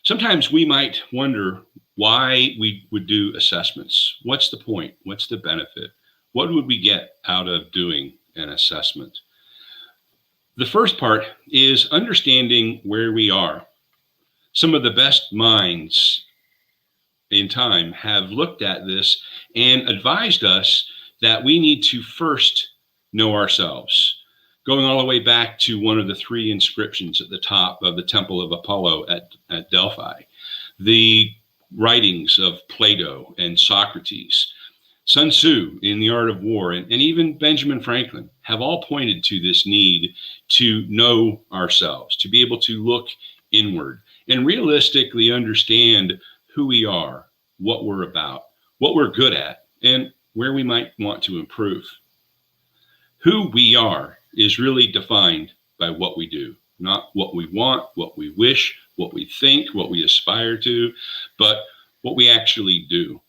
Sometimes we might wonder why we would do assessments. What's the point? What's the benefit? What would we get out of doing an assessment? The first part is understanding where we are. Some of the best minds in time have looked at this and advised us that we need to first know ourselves. Going all the way back to one of the three inscriptions at the top of the Temple of Apollo at Delphi, the writings of Plato and Socrates, Sun Tzu in The Art of War, and even Benjamin Franklin have all pointed to this need to know ourselves, to be able to look inward and realistically understand who we are, what we're about, what we're good at, and where we might want to improve. Who we are is really defined by what we do, not what we want, what we wish, what we think, what we aspire to, but what we actually do.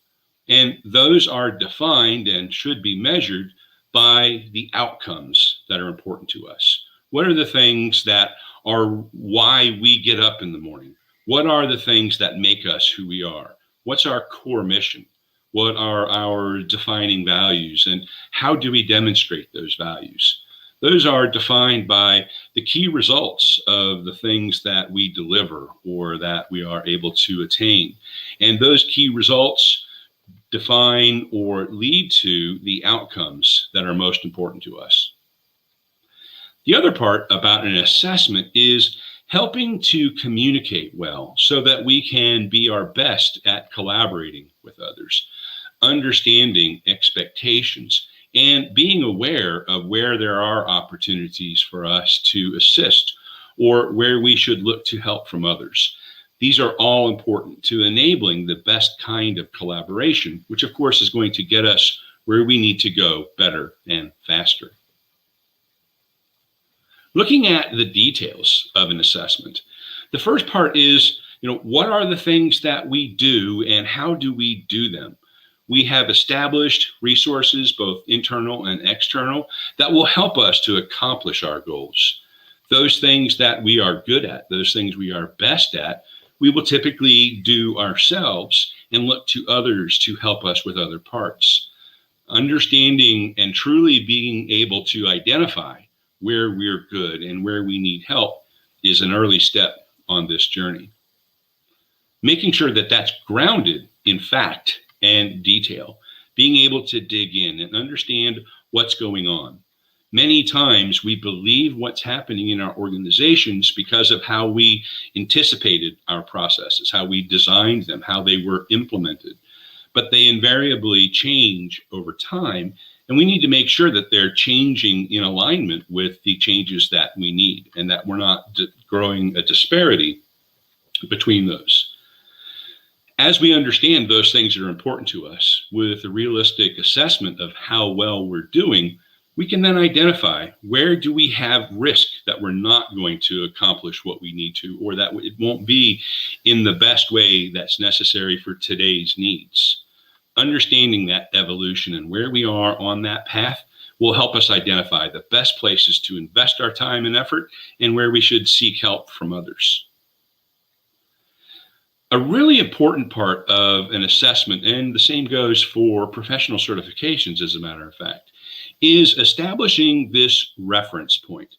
And those are defined and should be measured by the outcomes that are important to us. What are the things that are why we get up in the morning? What are the things that make us who we are? What's our core mission? What are our defining values? And how do we demonstrate those values? Those are defined by the key results of the things that we deliver or that we are able to attain. And those key results define or lead to the outcomes that are most important to us. The other part about an assessment is helping to communicate well so that we can be our best at collaborating with others, understanding expectations, and being aware of where there are opportunities for us to assist or where we should look to help from others. These are all important to enabling the best kind of collaboration, which of course is going to get us where we need to go better and faster. Looking at the details of an assessment, the first part is, what are the things that we do and how do we do them? We have established resources, both internal and external, that will help us to accomplish our goals. Those things that we are good at, those things we are best at, we will typically do ourselves and look to others to help us with other parts. Understanding and truly being able to identify where we're good and where we need help is an early step on this journey. Making sure that that's grounded in fact and detail, being able to dig in and understand what's going on. Many times we believe what's happening in our organizations because of how we anticipated our processes, how we designed them, how they were implemented. But they invariably change over time, and we need to make sure that they're changing in alignment with the changes that we need and that we're not growing a disparity between those. As we understand those things that are important to us with a realistic assessment of how well we're doing, we can then identify where do we have risk that we're not going to accomplish what we need to, or that it won't be in the best way that's necessary for today's needs. Understanding that evolution and where we are on that path will help us identify the best places to invest our time and effort and where we should seek help from others. A really important part of an assessment, and the same goes for professional certifications as a matter of fact, is establishing this reference point,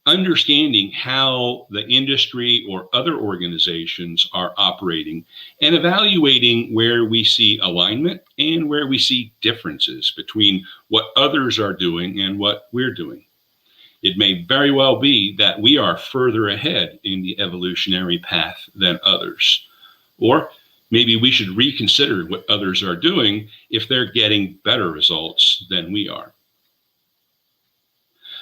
understanding how the industry or other organizations are operating, and evaluating where we see alignment and where we see differences between what others are doing and what we're doing. It may very well be that we are further ahead in the evolutionary path than others. Or maybe we should reconsider what others are doing if they're getting better results than we are.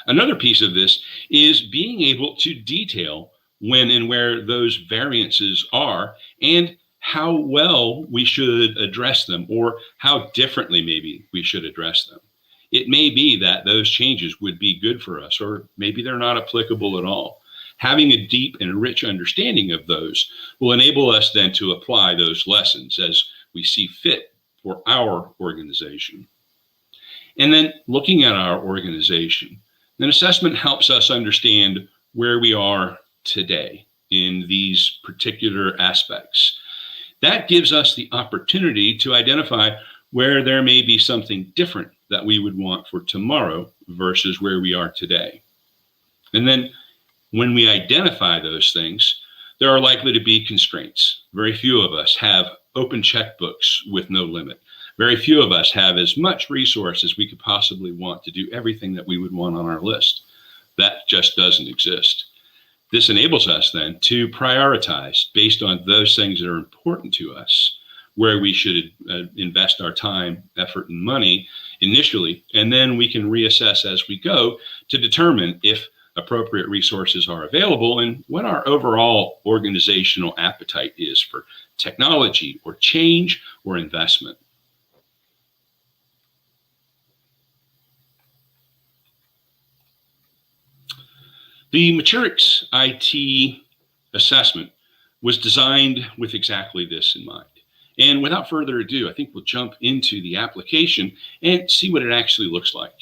Another piece of this is being able to detail when and where those variances are and how well we should address them, or how differently maybe we should address them. It may be that those changes would be good for us, or maybe they're not applicable at all. Having a deep and rich understanding of those will enable us then to apply those lessons as we see fit for our organization. And then looking at our organization, an assessment helps us understand where we are today. in these particular aspects. That gives us the opportunity to identify where there may be something different that we would want for tomorrow versus where we are today. And then when we identify those things, there are likely to be constraints. Very few of us have open checkbooks with no limit. Very few of us have as much resource as we could possibly want to do everything that we would want on our list. That just doesn't exist. This enables us then to prioritize based on those things that are important to us, where we should invest our time, effort, and money initially, and then we can reassess as we go to determine if appropriate resources are available and what our overall organizational appetite is for technology or change or investment. The Maturix IT assessment was designed with exactly this in mind. And without further ado, I think we'll jump into the application and see what it actually looks like.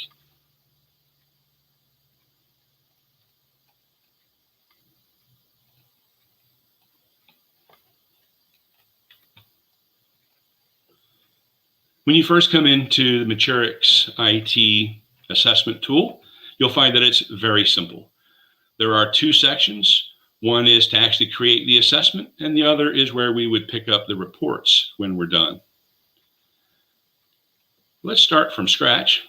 When you first come into the Maturix IT assessment tool, you'll find that it's very simple. There are two sections. One is to actually create the assessment, and the other is where we would pick up the reports when we're done. Let's start from scratch,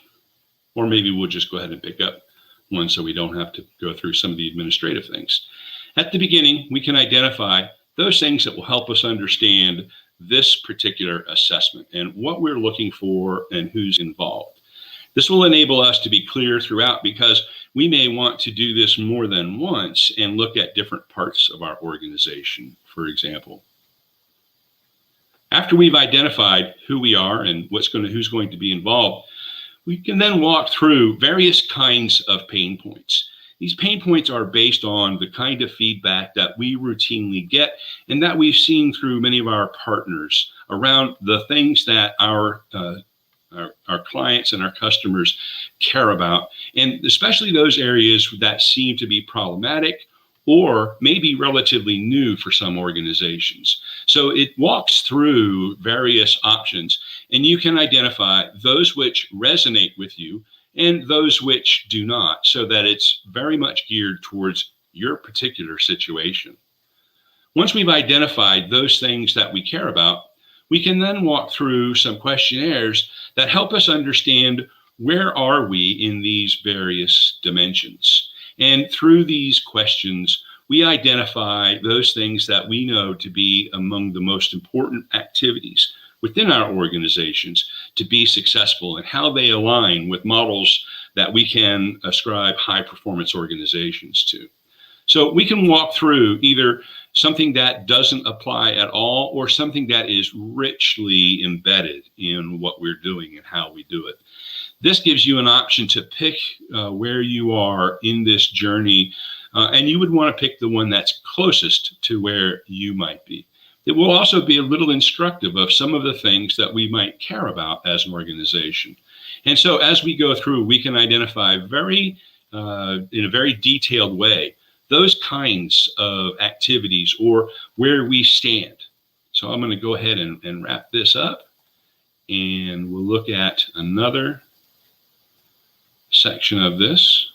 or maybe we'll just go ahead and pick up one so we don't have to go through some of the administrative things. At the beginning, we can identify those things that will help us understand this particular assessment and what we're looking for and who's involved. This will enable us to be clear throughout because we may want to do this more than once and look at different parts of our organization, for example. After we've identified who we are and who's going to be involved, we can then walk through various kinds of pain points. These pain points are based on the kind of feedback that we routinely get and that we've seen through many of our partners around the things that our clients and our customers care about, and especially those areas that seem to be problematic or maybe relatively new for some organizations. So it walks through various options, and you can identify those which resonate with you and those which do not, so that it's very much geared towards your particular situation. Once we've identified those things that we care about, we can then walk through some questionnaires that help us understand where are we in these various dimensions. And through these questions, we identify those things that we know to be among the most important activities within our organizations to be successful and how they align with models that we can ascribe high performance organizations to. So we can walk through either something that doesn't apply at all or something that is richly embedded in what we're doing and how we do it. This gives you an option to pick where you are in this journey, and you would want to pick the one that's closest to where you might be. It will also be a little instructive of some of the things that we might care about as an organization. And so as we go through, we can identify in a very detailed way those kinds of activities or where we stand. So I'm going to go ahead and wrap this up, and we'll look at another section of this.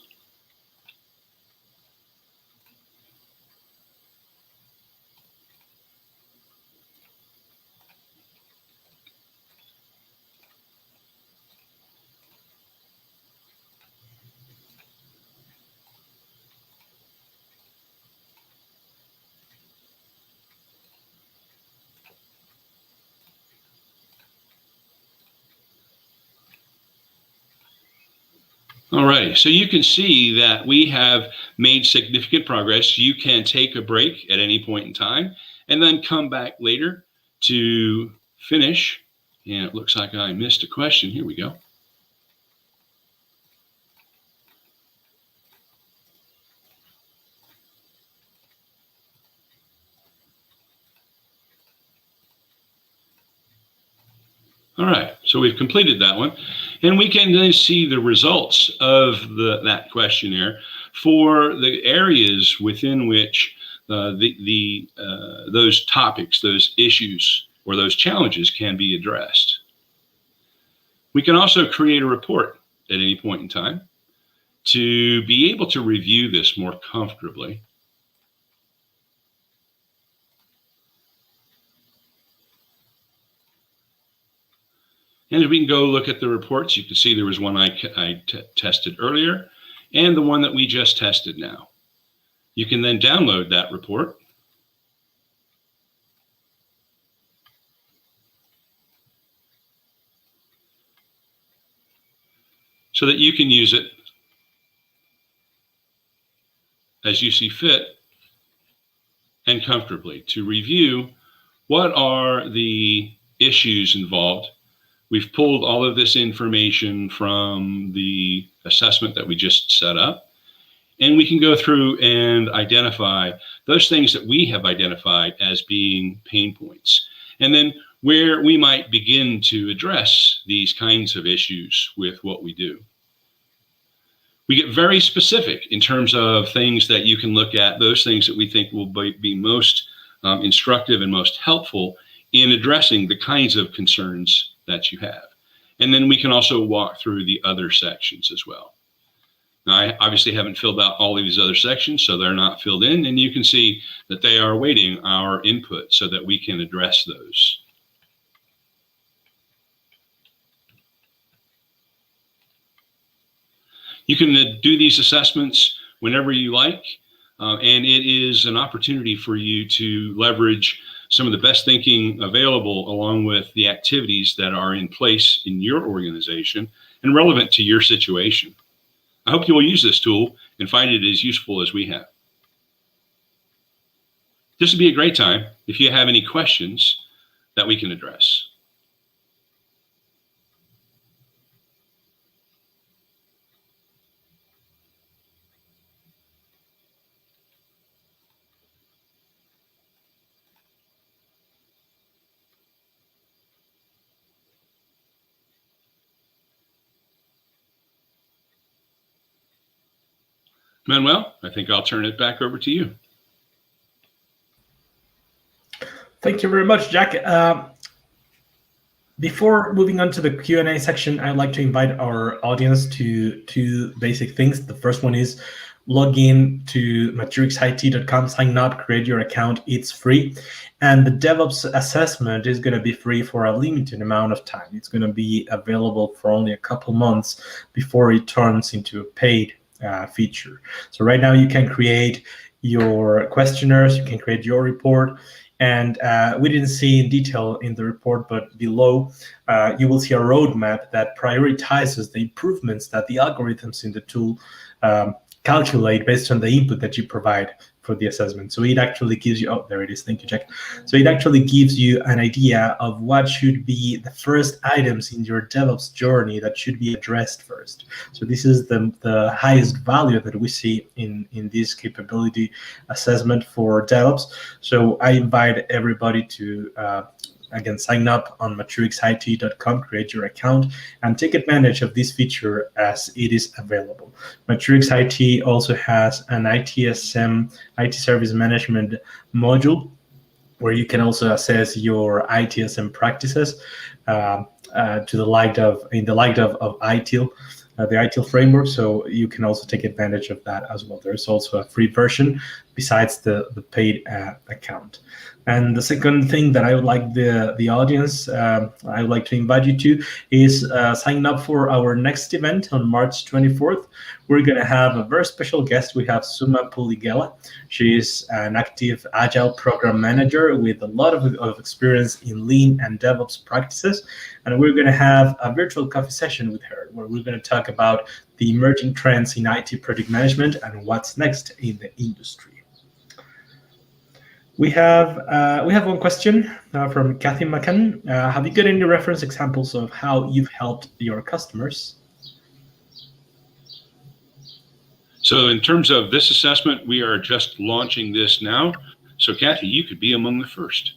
All right, so you can see that we have made significant progress. You can take a break at any point in time and then come back later to finish. And it looks like I missed a question. Here we go. All right, so we've completed that one. And we can then see the results of that questionnaire for the areas within which those topics, those issues, or those challenges can be addressed. We can also create a report at any point in time to be able to review this more comfortably. And we can go look at the reports. You can see there was one I tested earlier and the one that we just tested now. You can then download that report. So that you can use it as you see fit and comfortably to review what are the issues involved. We've pulled all of this information from the assessment that we just set up, and we can go through and identify those things that we have identified as being pain points, and then where we might begin to address these kinds of issues with what we do. We get very specific in terms of things that you can look at, those things that we think will be most instructive and most helpful in addressing the kinds of concerns that you have. And then we can also walk through the other sections as well. Now, I obviously haven't filled out all of these other sections, so they're not filled in, and you can see that they are awaiting our input so that we can address those. You can do these assessments whenever you like, and it is an opportunity for you to leverage some of the best thinking available along with the activities that are in place in your organization and relevant to your situation. I hope you will use this tool and find it as useful as we have. This would be a great time if you have any questions that we can address. Manuel, I think I'll turn it back over to you. Thank you very much, Jack. Before moving on to the Q&A section, I'd like to invite our audience to two basic things. The first one is log in to maturixit.com, sign up, create your account. It's free. And the DevOps assessment is going to be free for a limited amount of time. It's going to be available for only a couple months before it turns into a paid feature. So right now you can create your questionnaires, you can create your report, and we didn't see in detail in the report, but below you will see a roadmap that prioritizes the improvements that the algorithms in the tool calculate based on the input that you provide for the assessment. So it actually gives you, oh, there it is, thank you, Jack. So it actually gives you an idea of what should be the first items in your DevOps journey that should be addressed first. So this is the highest value that we see in this capability assessment for DevOps. So I invite everybody to again, sign up on maturixit.com, create your account, and take advantage of this feature as it is available. MaturixIT also has an ITSM, IT Service Management module, where you can also assess your ITSM practices in the light of ITIL. The ITIL framework, so you can also take advantage of that as well. There's also a free version besides the paid account. And the second thing that I would like the audience, I would like to invite you to is sign up for our next event on March 24th. We're going to have a very special guest. We have Suma Puligela. She is an active Agile program manager with a lot of experience in Lean and DevOps practices. And we're going to have a virtual coffee session with her, where we're going to talk about the emerging trends in IT project management and what's next in the industry. We have one question from Kathy McCann. Have you got any reference examples of how you've helped your customers? So in terms of this assessment, we are just launching this now. So Kathy, you could be among the first.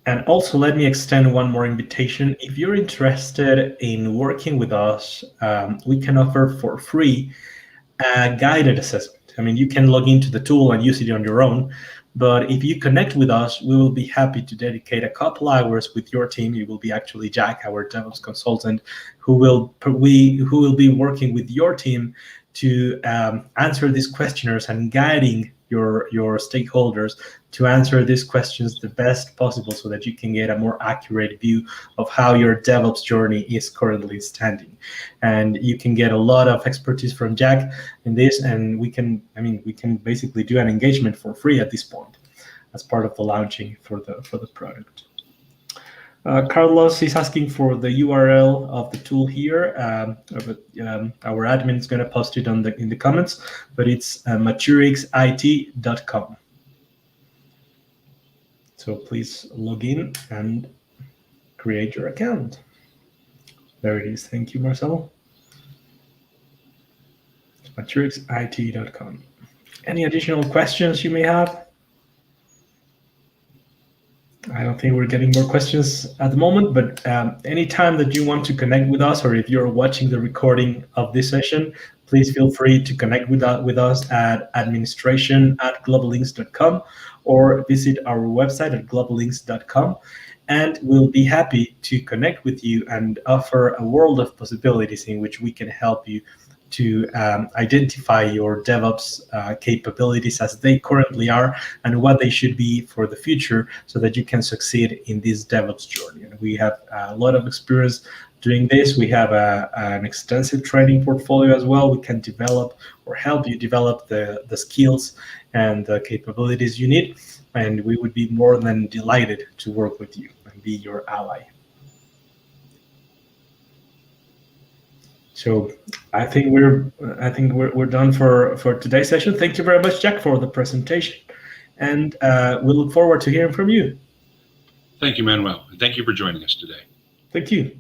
And also let me extend one more invitation. If you're interested in working with us, we can offer for free a guided assessment. I mean, you can log into the tool and use it on your own. But if you connect with us, we will be happy to dedicate a couple hours with your team. You will be actually Jack, our DevOps consultant, who will be working with your team to answer these questionnaires and guiding your stakeholders to answer these questions the best possible, so that you can get a more accurate view of how your DevOps journey is currently standing. And you can get a lot of expertise from Jack in this, and we can basically do an engagement for free at this point as part of the launching for the product. Carlos is asking for the URL of the tool here, but our admin is going to post it in the comments. But it's maturixit.com. So please log in and create your account. There it is. Thank you, Marcelo. It's maturixit.com. Any additional questions you may have? I don't think we're getting more questions at the moment, but anytime that you want to connect with us, or if you're watching the recording of this session, please feel free to connect with us at administration@globallinks.com, or visit our website at globallinks.com. And we'll be happy to connect with you and offer a world of possibilities in which we can help you to identify your DevOps capabilities as they currently are and what they should be for the future, so that you can succeed in this DevOps journey. And we have a lot of experience doing this. We have an extensive training portfolio as well. We can develop or help you develop the skills and the capabilities you need. And we would be more than delighted to work with you and be your ally. So I think we're done for today's session. Thank you very much, Jack, for the presentation, and we look forward to hearing from you. Thank you, Manuel. And thank you for joining us today. Thank you.